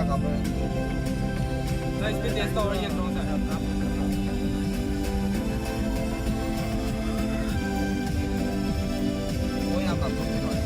Nice video story ยังตรงสัตว์ครับโอ้ยเอาแบบนี้หน่อย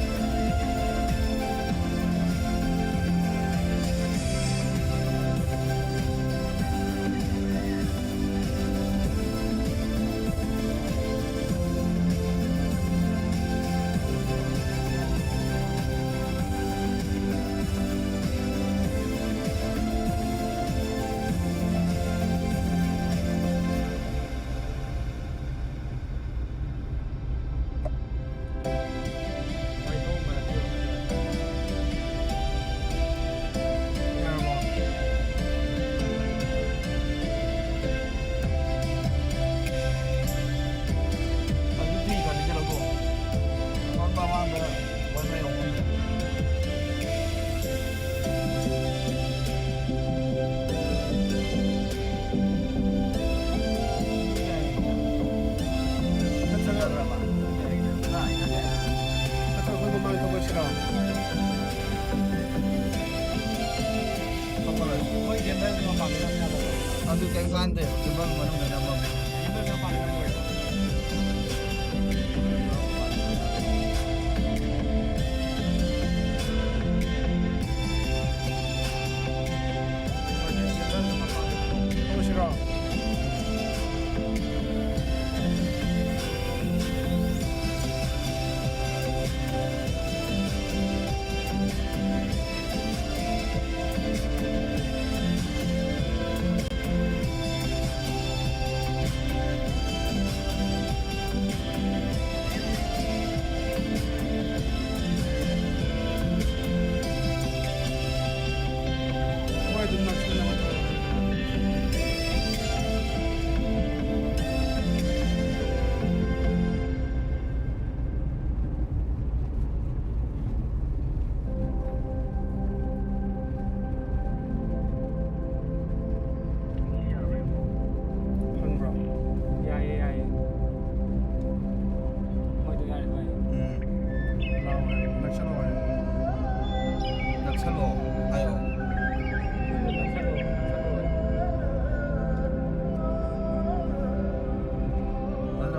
Aduh kayak santai, coba mana ada apa?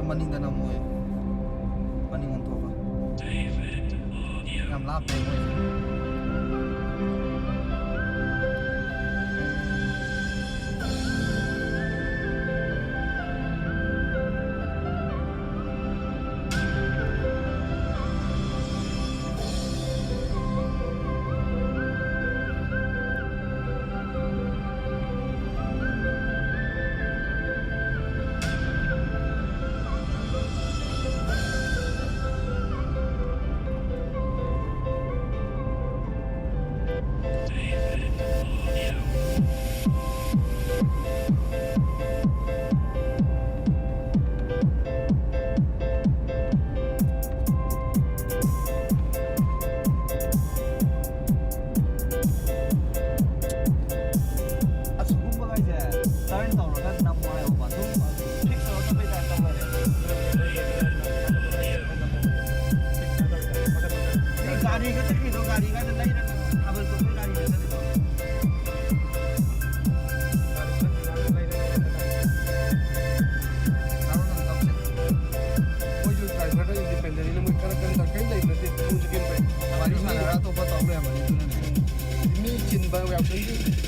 Maning na mo eh. Maning unto ka. Yang lapay mo eh.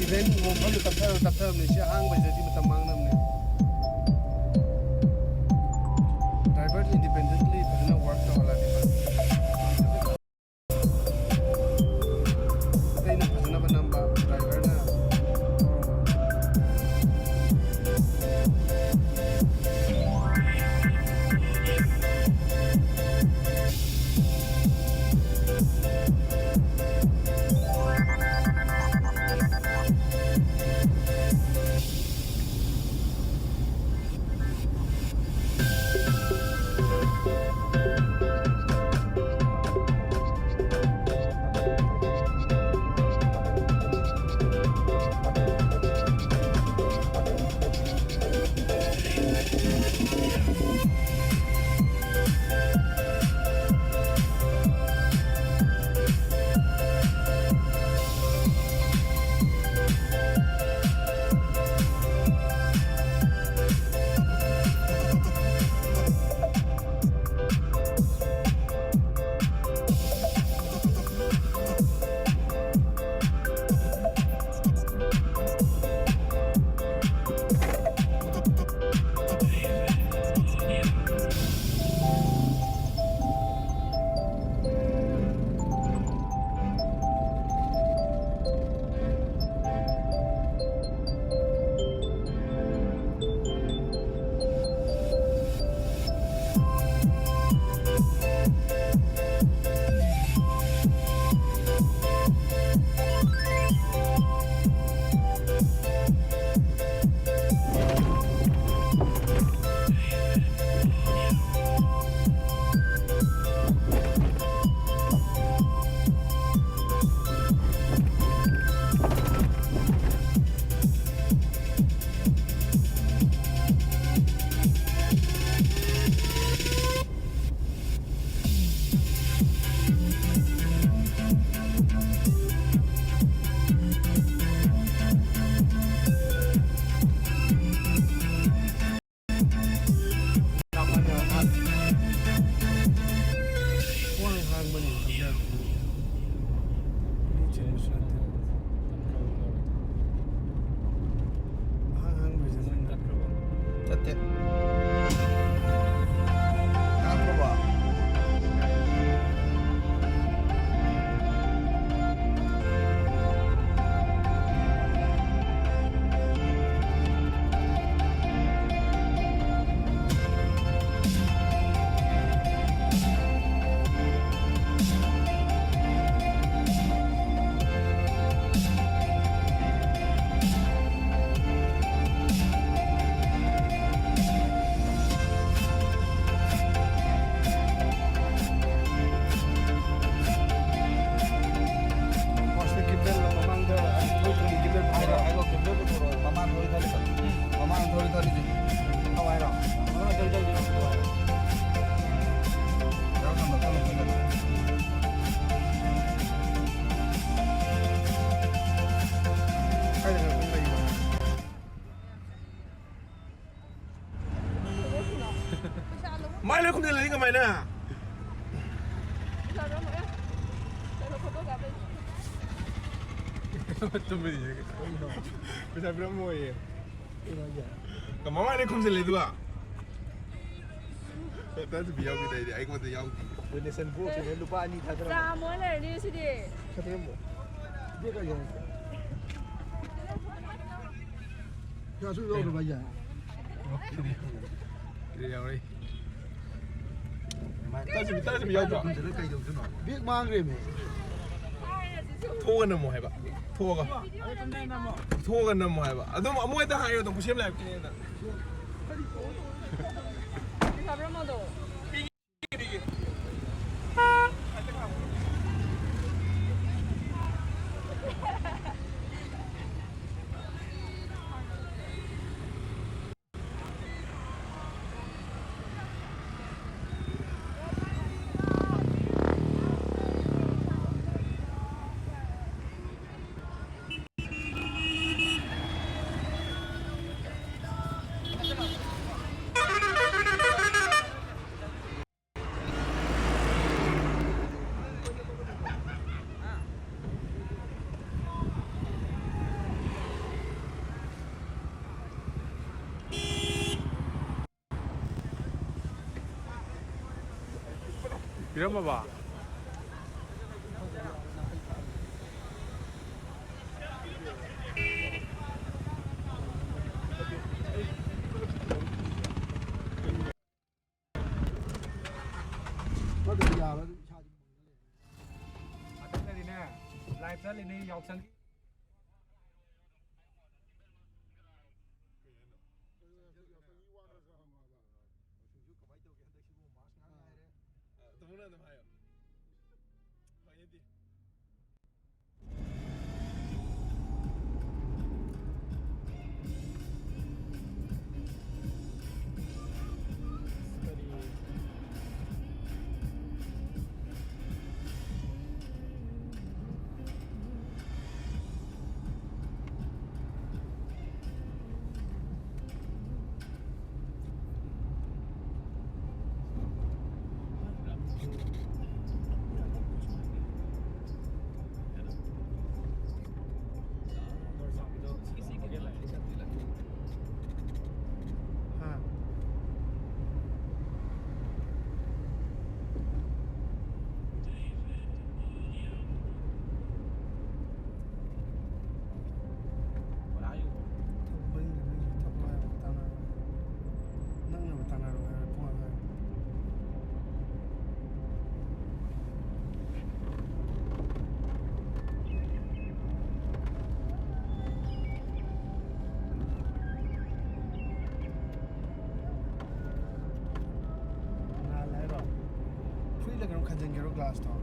Event ngomเขาอยู่กับเทอมในเชื่ออ้างไปเจอที่มันตะมังนั่นเนี่ย Driver independently doesn't work ต่ออะไรที่มันแต่นี่พัฒนาเป็นนำแบบ driver นะ ꯆꯠꯇꯦ ꯇꯥꯛꯄ꯭ꯔꯕ Mai lên không thể lấy cái mày nè. Tụi mình gì? Bây giờ biết mua gì? Còn món mai lên không thể lấy được à? Tớ sẽ bị giao cái này, anh có thể giao gì? Bên này sân phố thì lupa anh thay ra. Ra mỗi lần đi chứ đi. Thay ra một. Biết cái gì? Cho số đâu bây giờ? Đi giao đi. Tớ sẽ bị giao gì? Biết mang rồi mày. Thua cái nào mua hay bà? Thua cái. Thua cái nào mua hay bà? À, tôi mua cái hai rồi, tôi không xem lại cái này. 잡으면도. 이런 봐. Có được giờ nó cha Đây nè, live ra lên đi, học sang. 동물원은 봐요. 화이팅. 간장게로 glass top.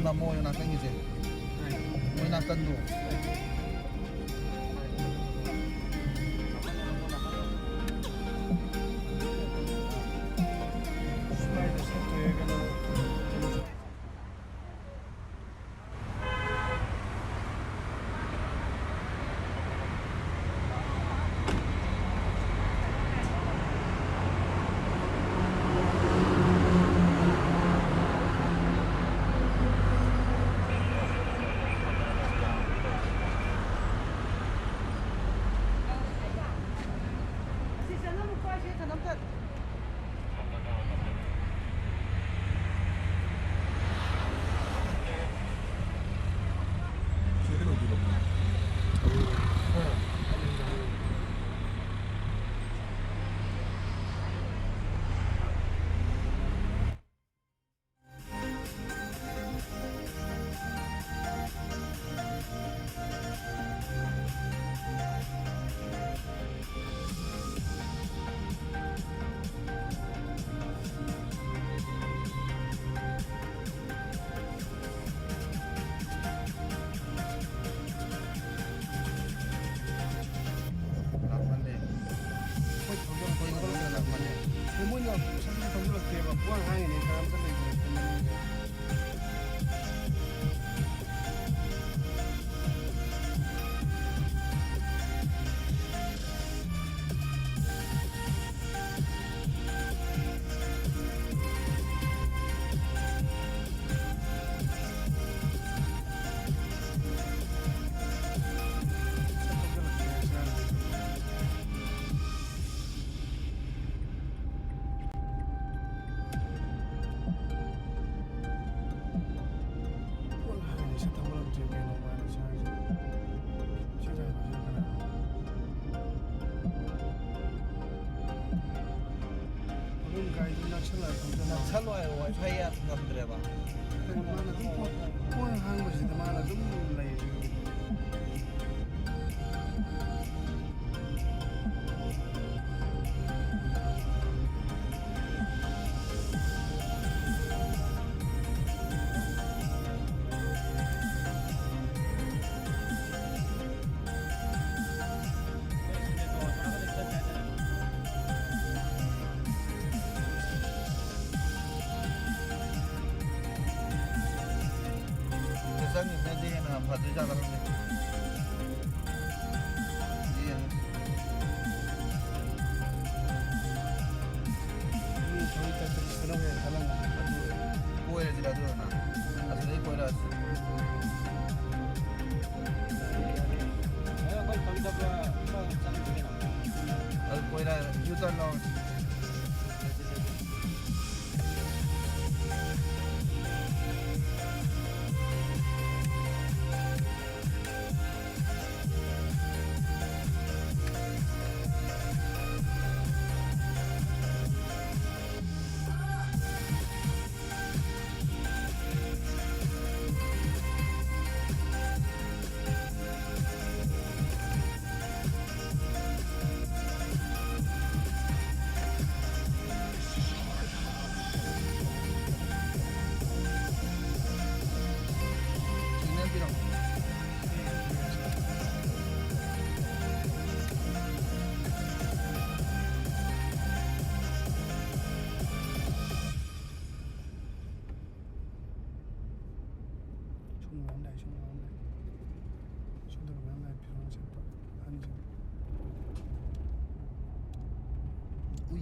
Namo yung nakan gitu. Mo yung nakan do. Muna, sa pagulog kayo, buwang hangin eh, karami ka na ito. Salwa wifi at ngamdre ba. Buwang hangin ba siya, mana dum lay. Kesan ini dia na phadri ja karon. Iya. Ini thodi tak terus ya, halang. Kue tidak tu na. Asli kue dah. Al kue dah juta long. Ui,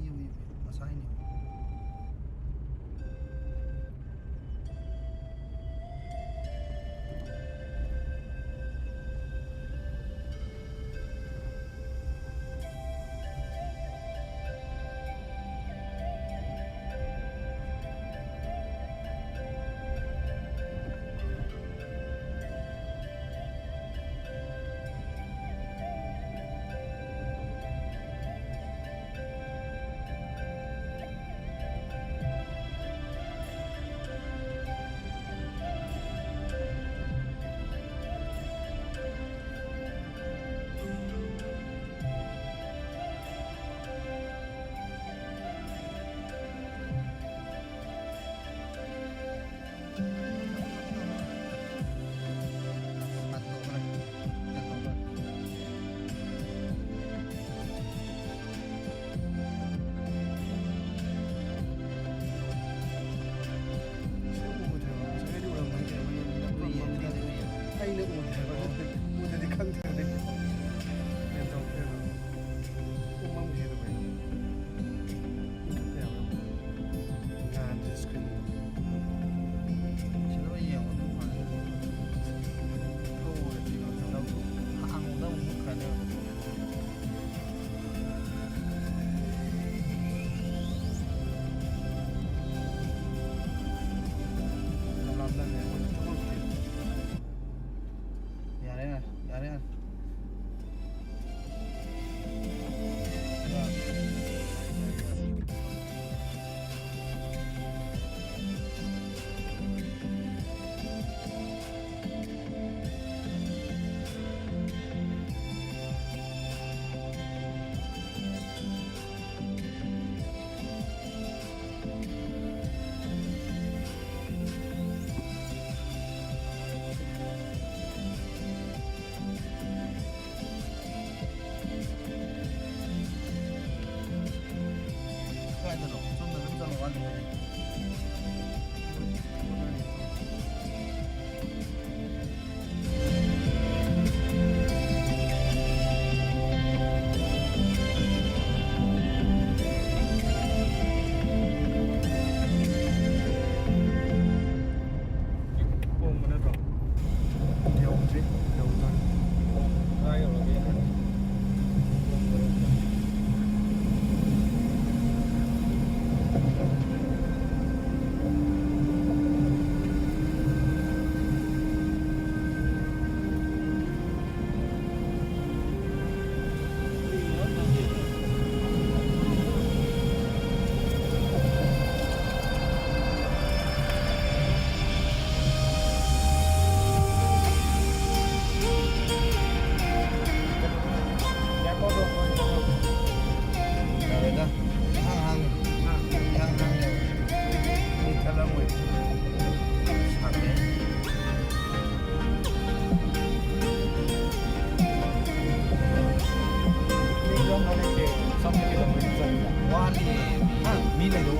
masalah ini.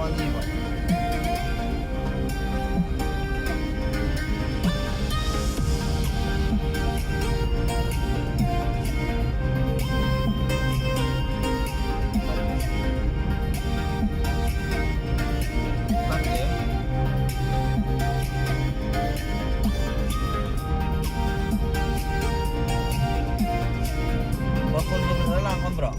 빵이봐. 빵이에요? Bakul mo lang kan bro.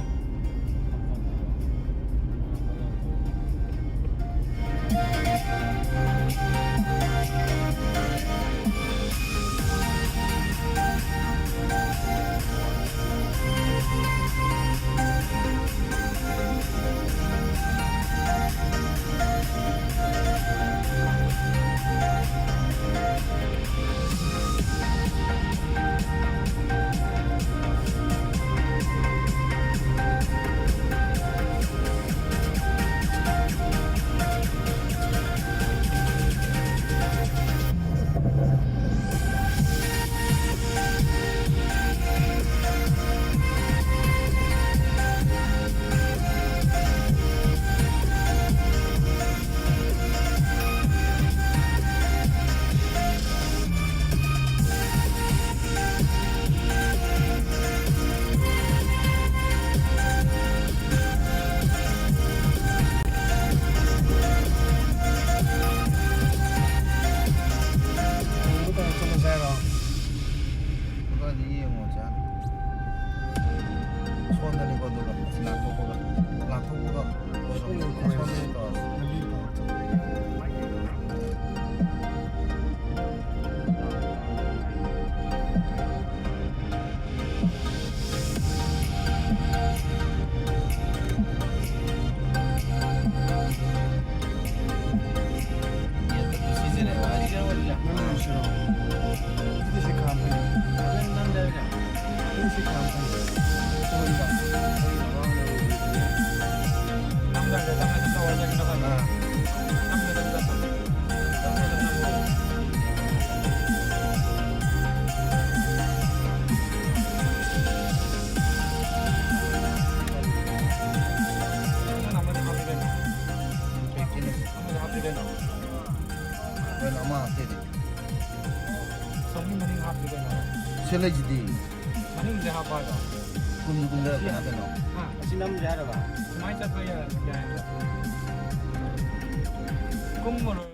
Bukan cuma saya loh. Bukan ini yang mau jan. Suara ni kau tu kan, laku kau kan, laku kau kan. Suara ni kau. Lebih pak. Iya, tapi sisi ni wajib wajib. Memang sih. Itu sih company. Ini sih company. Oh iya. Well, ama hati ni. Sila jadi. Kum dah kena kena. Sinam jara pak. 꿈으로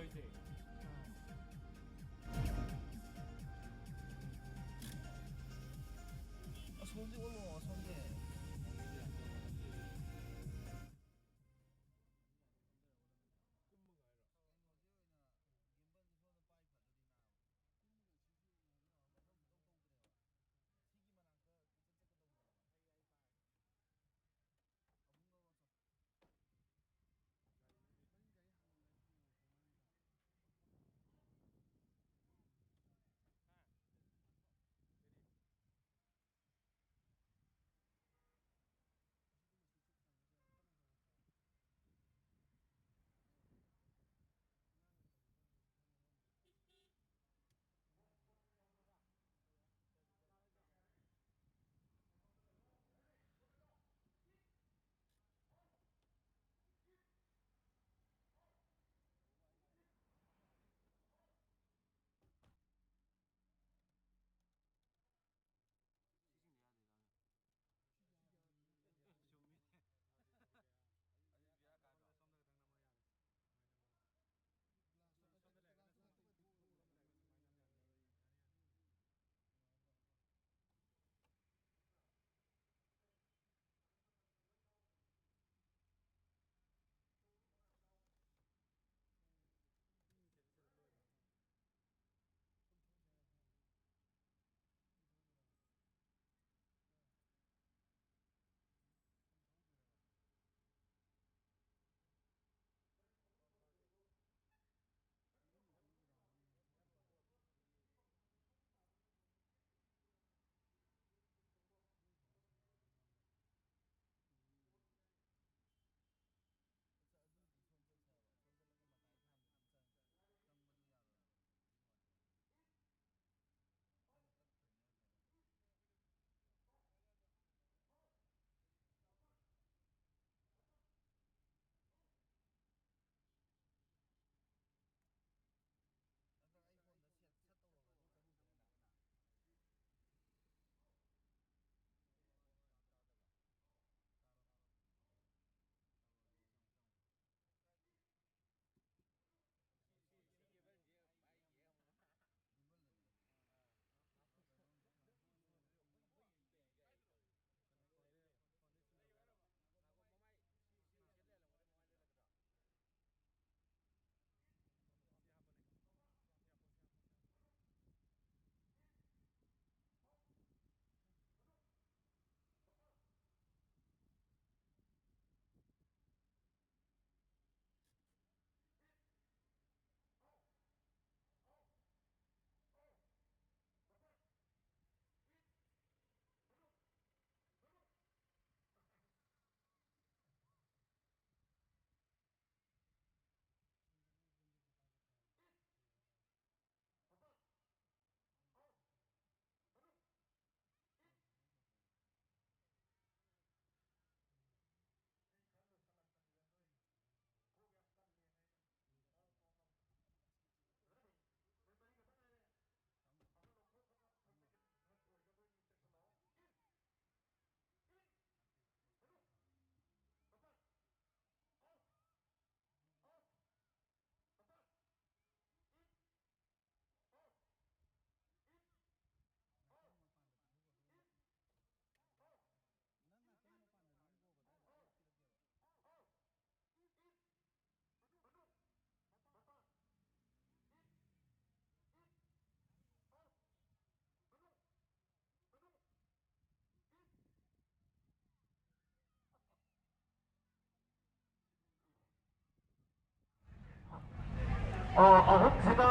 ꯑꯍꯨꯝꯁꯤꯗ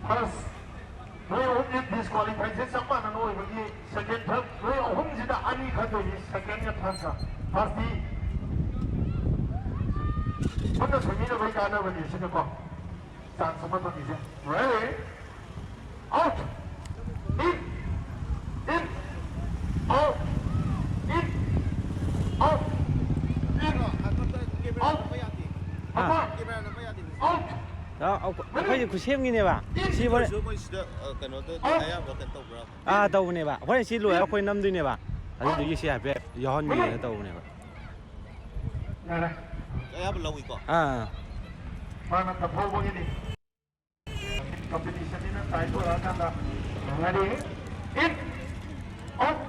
first ꯅꯣꯏ ꯑꯍꯨꯝꯁꯤ ꯗꯤꯁꯀ꯭ꯋꯥꯂꯤꯐꯥꯏꯁꯦ ꯆꯞ ꯃꯥꯟꯅꯅ ꯑꯣꯏꯕꯒꯤ ꯁꯦꯀꯦꯟ ꯊꯥꯔꯠ ꯅꯣꯏ ꯑꯍꯨꯝꯁꯤꯗ ꯑꯅꯤ ꯈꯟꯗꯣꯏꯅꯤ ꯁꯦꯀꯦꯟꯒ ꯊꯥꯔꯠꯀ ꯐꯥꯔꯁꯇꯤ ꯄꯨꯟꯅ ꯁꯣꯏꯃꯤꯟꯅꯕꯒꯤ ꯀꯥꯟꯅꯕꯅꯤ ꯁꯤꯅꯀꯣ chance ꯑꯃ ꯐꯪꯉꯤꯁꯦ ready out in out in out in out out ꯑꯩꯈꯣꯏꯁꯦ ꯈꯨꯠꯁꯦꯝꯒꯤꯅꯦꯕ ꯁꯤ ꯍꯣꯔꯦꯟ ꯁꯤꯗ ꯀꯩꯅꯣꯗ ꯑꯌꯥꯝꯕ ꯀꯩꯅꯣ ꯇꯧꯕ꯭ꯔꯥ ꯇꯧꯕꯅꯦꯕ ꯍꯣꯔꯦꯟ ꯁꯤ ꯂꯣꯏꯔꯒ ꯑꯩꯈꯣꯏ ꯅꯝꯗꯣꯏꯅꯦꯕ ꯑꯗꯨꯗꯨꯒꯤ ꯁꯤ ꯍꯥꯏꯐꯦꯠ ꯌꯥꯎꯍꯟꯒꯦꯅ ꯇꯧꯕꯅꯦꯕ ꯑꯌꯥꯝꯕ ꯂꯧꯏꯀꯣ mana tapobogini competition ina tight orakanda ready in out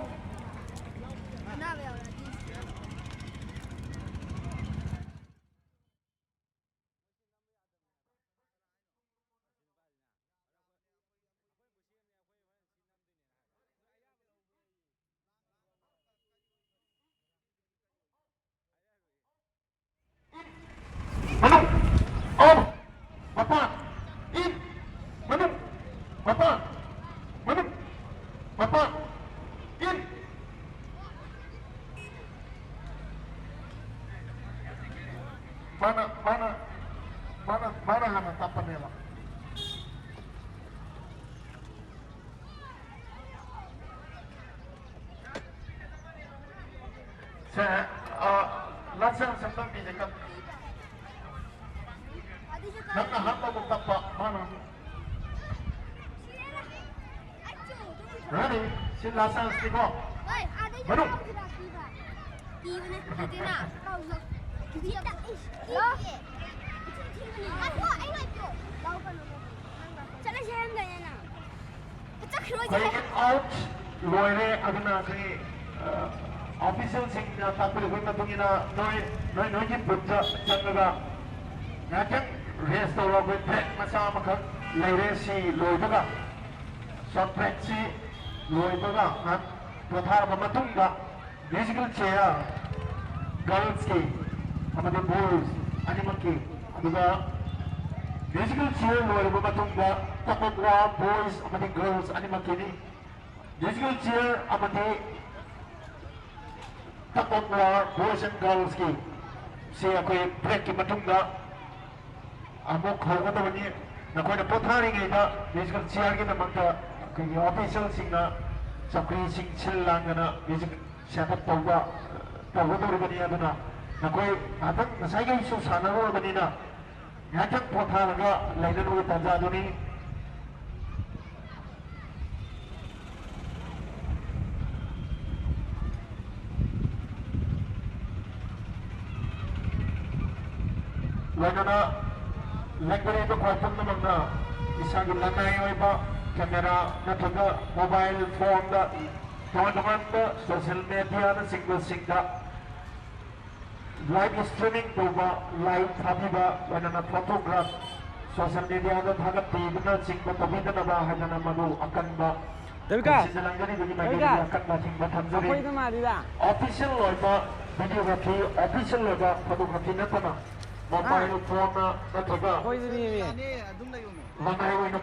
Manung, out, Bapak, in, Manung, Bapak, Manung, Bapak, in. Mana hana tapanela. Saya, langsung sembang di dekat. Naka hapa mo tapa mana? Ready? Sin lasan stigo. Manung. Kaya out, loire aduna kay official sing na tapil ko matungina noy jin butta jangaga. Nakan race tawag with track masama ka laire si loibaga short track si loibaga at prathar mamatungga musical chair girls ki amade boys animaki aduga musical chair loiba mamatungga tapagwa boys amade girls animaki ni musical chair amade tapagwa boys and girls ki siya ko break ki matungga amok haugadabani nakoina potharingayda musical chairgidamata kay official singna chakri sing chillangana music setup tawgadoribani aduna nakoi atang nasaiga isu sanarorbanina yatang potharaga lainanu tanjaduni lainana Lagari ito kwatong naman na isang lanay o iba camera na taga mobile phone na naman na social media na single live streaming to ba live habi ba wala na photograph social media na taga TV na single tabida na bahay na manu akan ba sinalanggani bagi magiging akan ba sing batanjari official o iba videography official o iba photography na ito na mobile phone na taga lanay o ina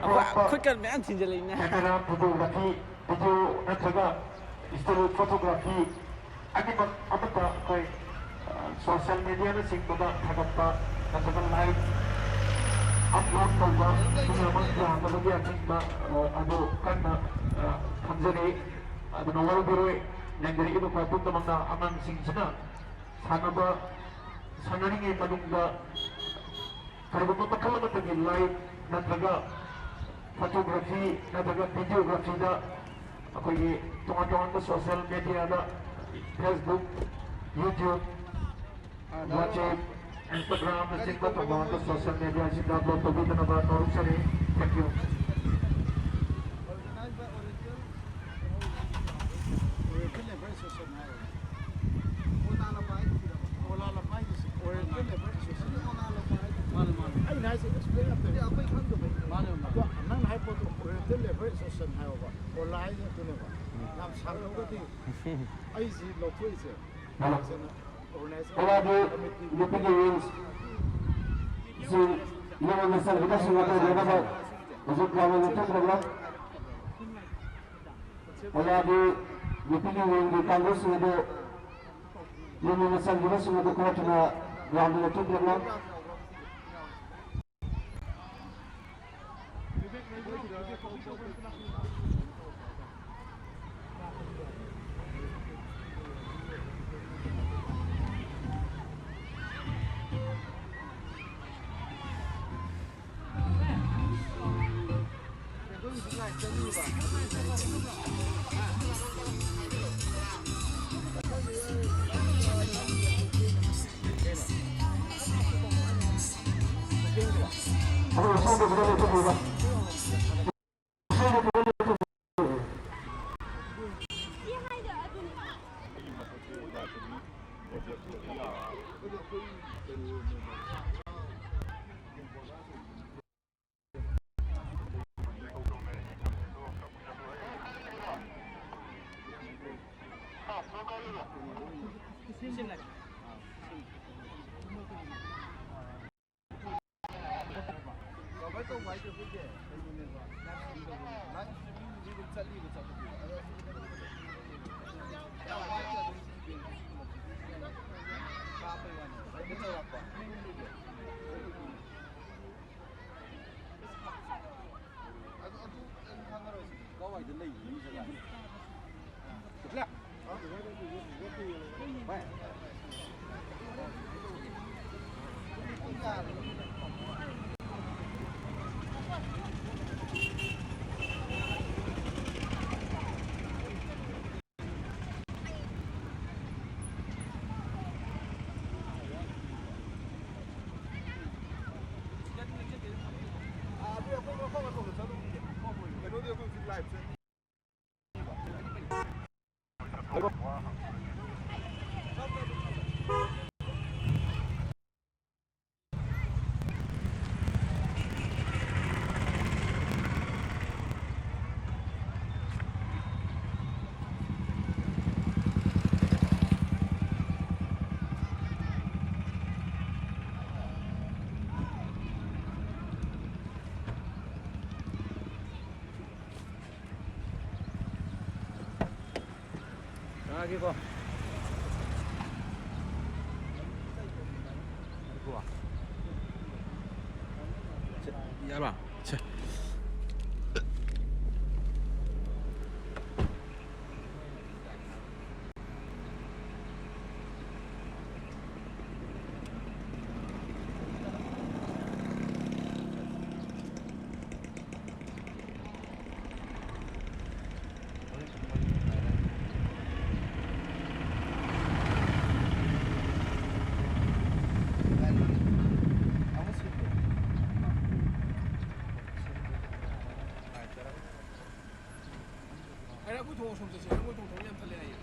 camera photography video na taga still photography ani ba amata kay social media na sing ba thagapa na taga live upload to ba sunaman ba bagi aking ba ano kan na kanjani ano nawal biro nanggari ito kwatong naman na amang sing sina sana ba sanaringay manungga karabot matakalaman tagin live na taga photography na taga videography na ako'y tungan-tungan na social media na Facebook, YouTube, WhatsApp, Instagram na singba tungan na social media sing upload to bita na ba norong sari. Thank you. 이런 것을 이것으로도 여러분 부족하면 통보로 올라디 유피기는 강도스도 이런 것을 이것으로도 그렇구나 양도 통보로 오늘 수업도 그대로 통보로 Lagi kok. Ya bang. Ay, aku tunggu sampai sini. Aku tunggu yang terlihat air.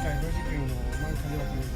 Driver चाहिँ कहीँ मान खाली अपने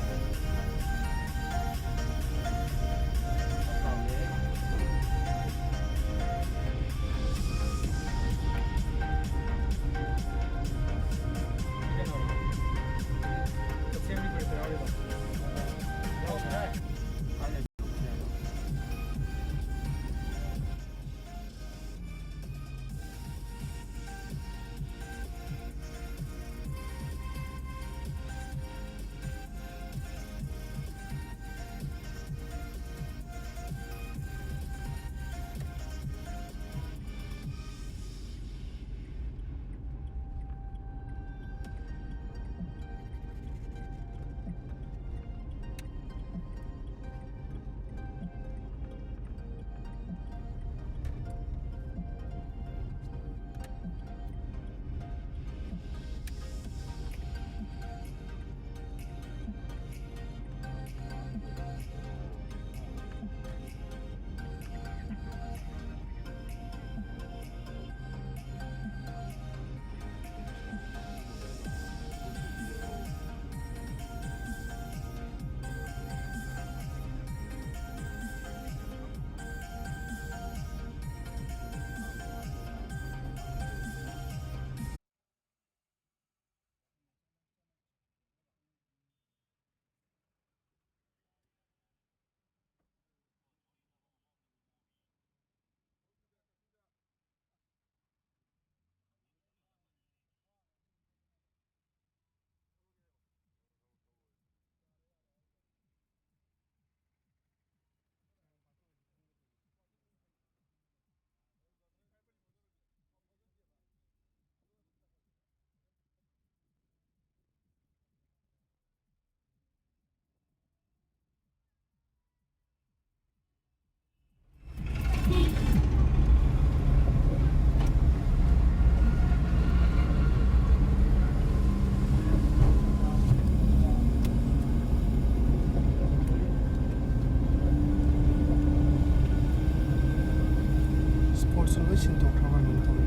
스포츠는 신속하면 운동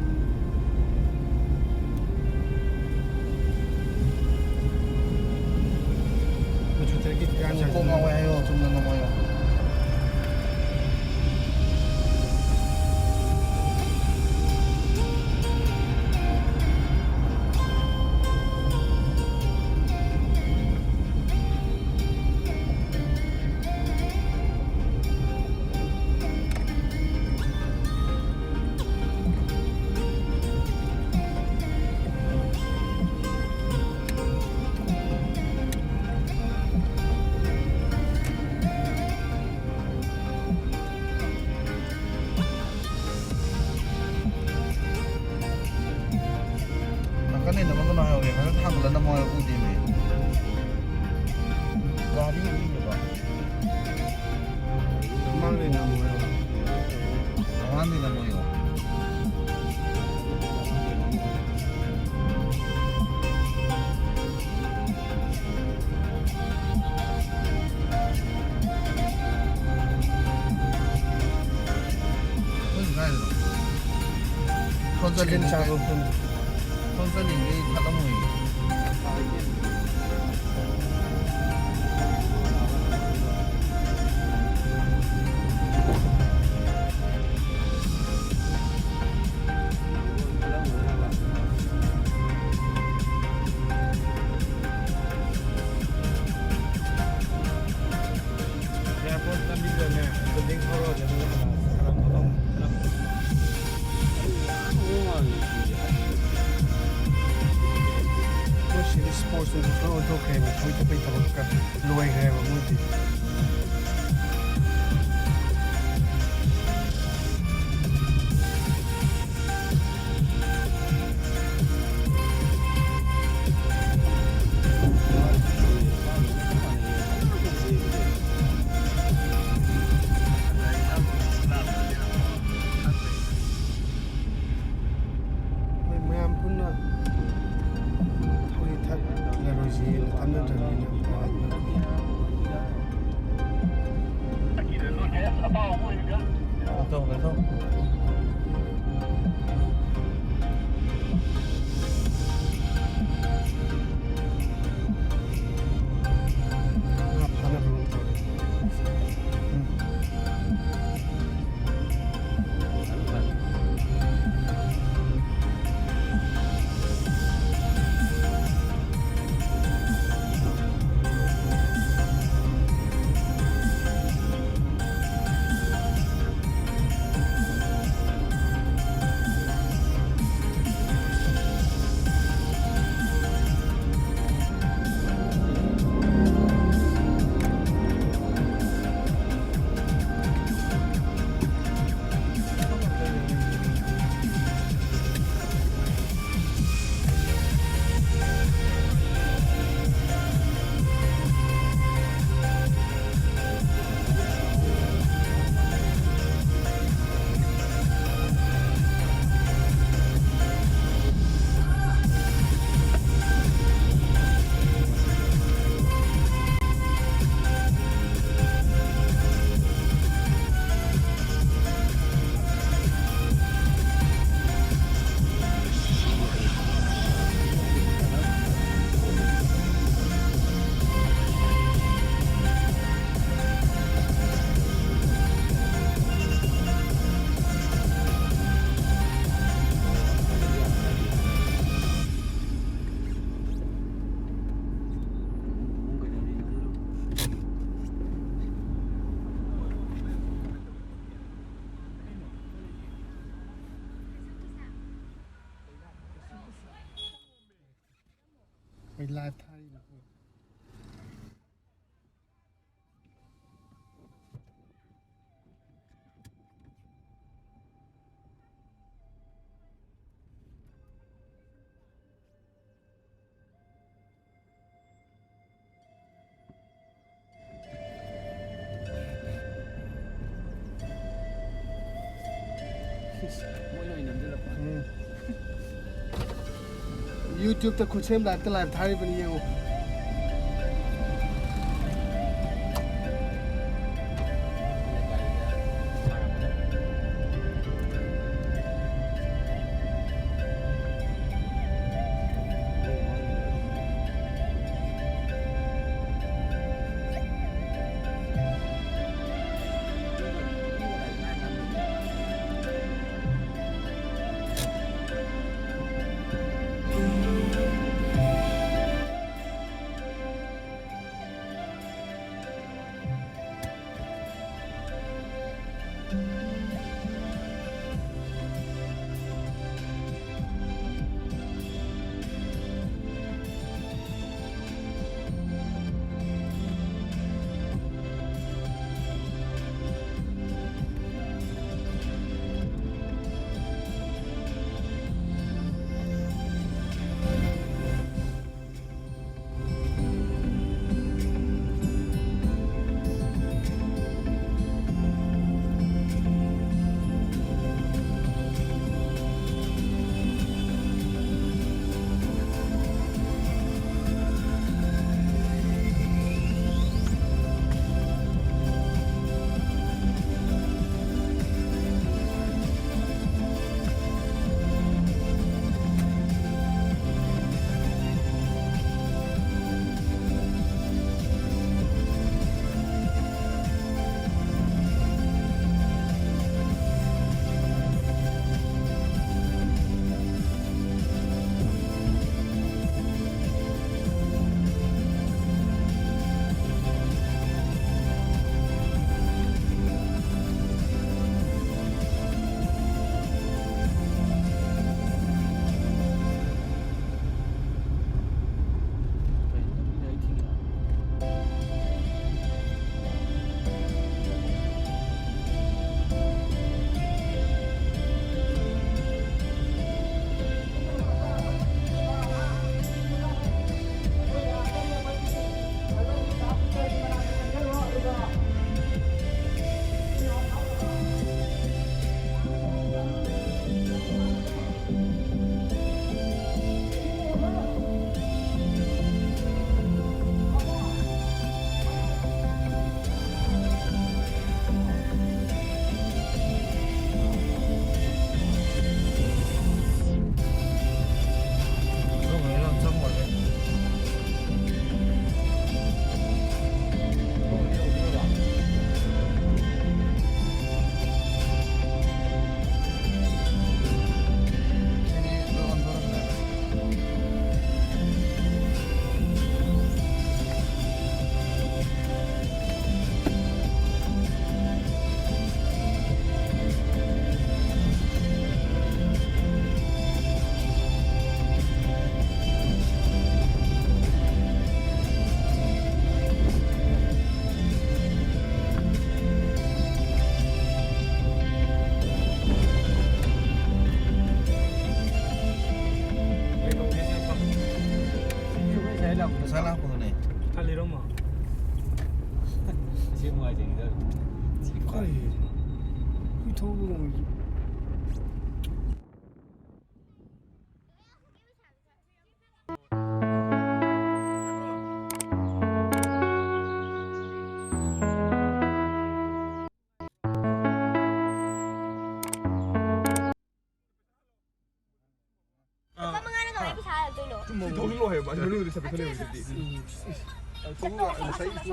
주택이 간장 고마워요. 좀 넘어요. Cái này nó có nói về cái thằng là nó mồi u gì này ra đi đi được rồi mang lên làm rồi ăn thì là mồi rồi cái gì này rồi con dân 치킨 đi 작업은 선생님이 타다모이 에어포트 간기 전에 밴딩 하러 되는 사람들은 Sili sports ng auto creme, muito bem para ficar loe greva muito. Mayam pun na thoi that la roji la tan na ไลฟ์ไทยนะ YouTube ਤੇ ਕੁਛ ਨਹੀਂ ਲੱਗਦਾ live ਥਾਰੀ ਬਣੀ ਹੈ ਉਹ Salah apa ni? Kali rumah. Semua aja gitu. 快一头乌龙 Kau mengana kau lagi salah tu lo. Tunggu loh ya, macam mana dia sampai sana jadi. Tunggu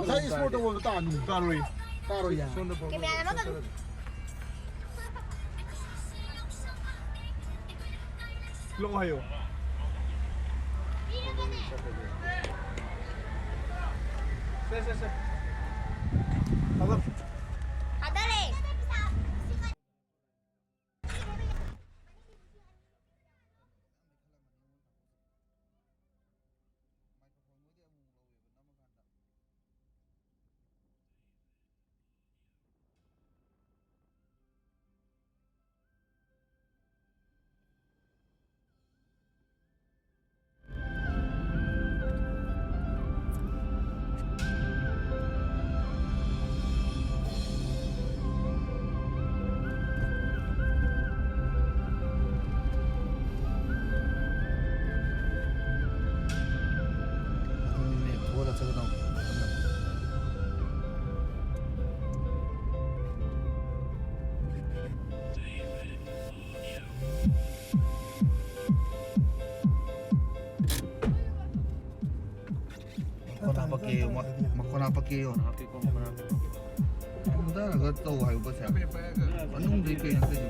saya sport awal tak anu. Karoi. Karoi ya. Kami anak makan. Long ayo. Se. Hazır. Ada le. Panapakyo na. Okay, kung marami. Muda na gato hayo ba siya? Anong di kayo natin?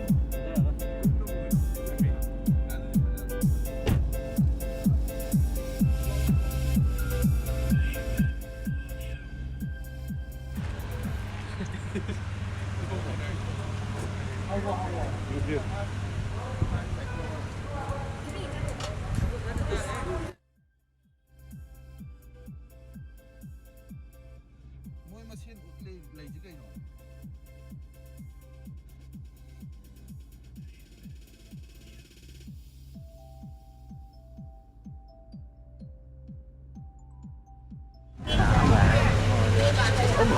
Mo masin lay kayo no.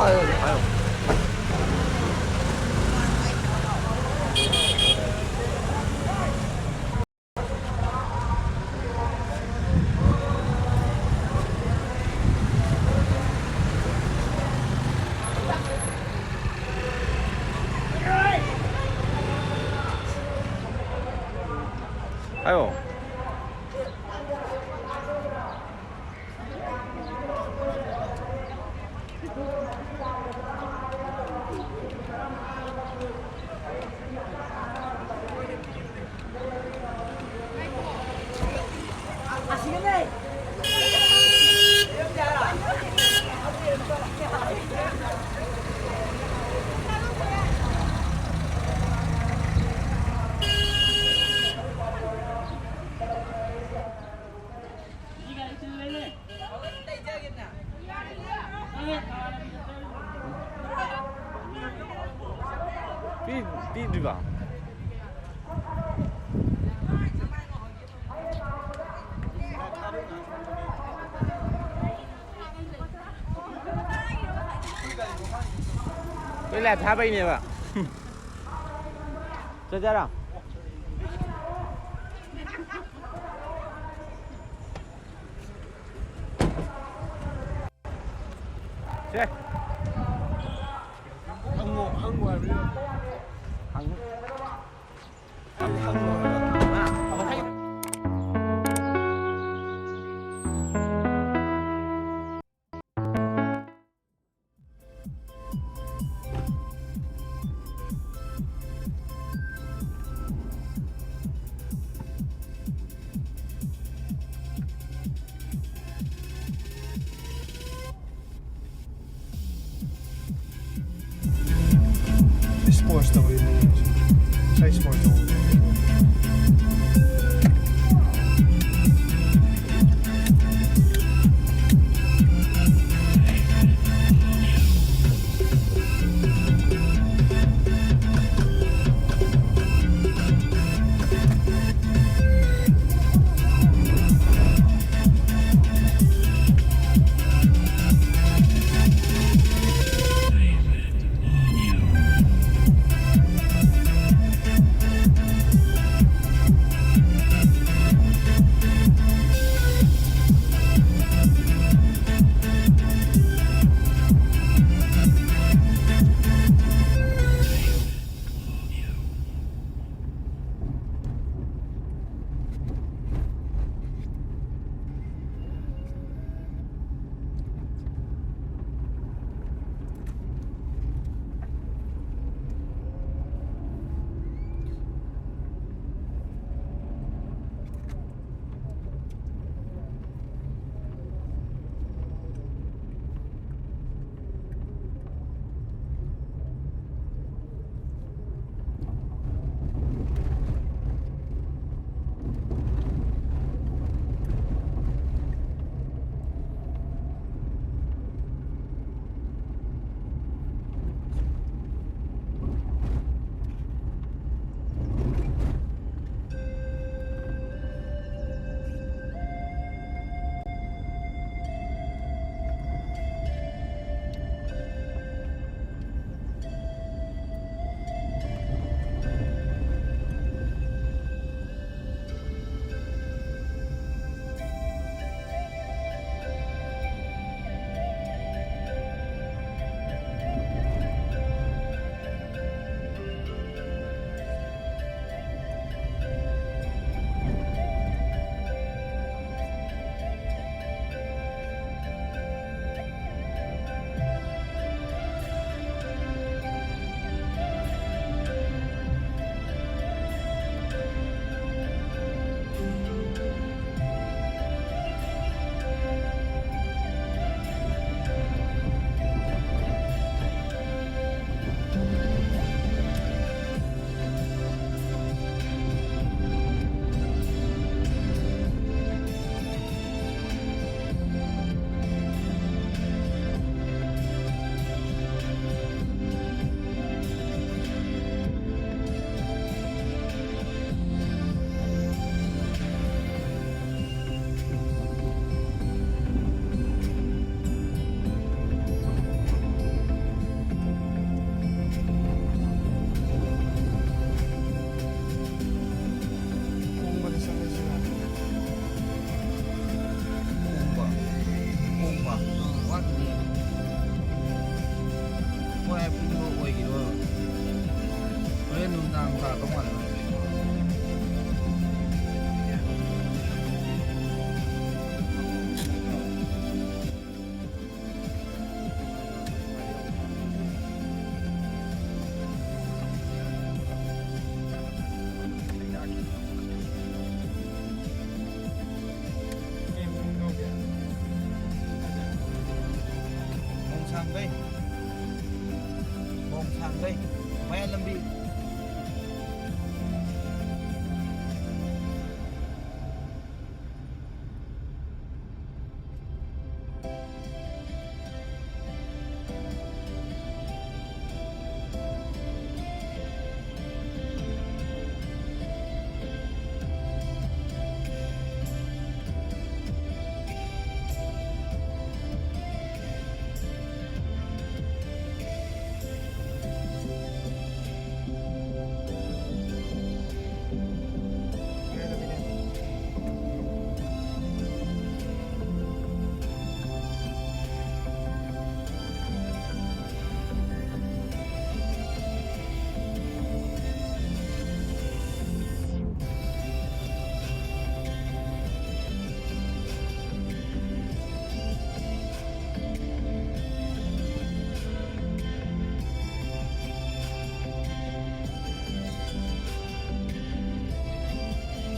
아유. đi vào. Đây là thả bay nè bà. Cho ra nào. Xe. 한국 알려. 한국. 한국 알려. Spårstad var ju 6 spårstad.